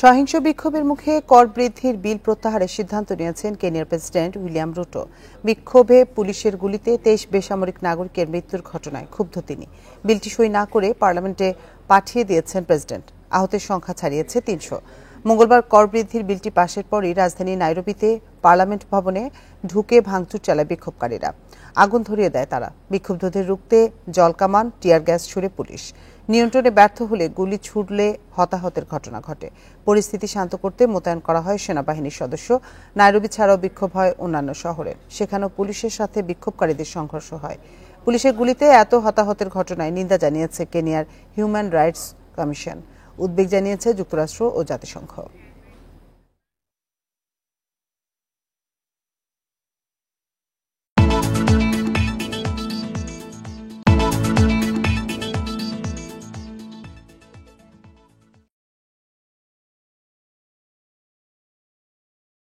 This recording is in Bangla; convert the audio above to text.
সহিংস বিক্ষোভের মুখে কর বৃদ্ধির বিল প্রত্যাহারের সিদ্ধান্ত নিয়েছেন কেনিয়ার প্রেসিডেন্ট উইলিয়াম রুটো। বিক্ষোভে পুলিশের গুলিতে 23 বেসামরিক নাগরিকের মৃত্যুর ঘটনায় ক্ষুব্ধ তিনি। বিলটি সই না করে পার্লামেন্টে পাঠিয়ে দিয়েছেন প্রেসিডেন্ট। আহতের সংখ্যা ছাড়িয়েছে 300। মঙ্গলবার কর বৃদ্ধির বিলটি পাশের পরই রাজধানী নাইরোবিতে পার্লামেন্ট ভবনে ঢুকে ভাঙচুর চালায় বিক্ষোভকারীরা। আগুন ধরিয়ে দেয় তারা। বিক্ষুব্ধদের রুখতে জলকামান, টিয়ার গ্যাস ছুড়ে পুলিশ। নিয়ন্ত্রণে ব্যর্থ হলে গুলি ছুড়লে হতাহতের ঘটনা ঘটে। পরিস্থিতি শান্ত করতে মোতায়েন করা হয় সেনাবাহিনীর সদস্য। নাইরোবি ছাড়াও বিক্ষোভ হয় অন্যান্য শহরে। সেখানেও পুলিশের সাথে বিক্ষোভকারীদের সংঘর্ষ হয়। পুলিশের গুলিতে এত হতাহতের ঘটনায় নিন্দা জানিয়েছে কেনিয়ার হিউম্যান রাইটস কমিশন। উদ্বেগ জানিয়েছে যুক্তরাষ্ট্র ও জাতিসংঘ।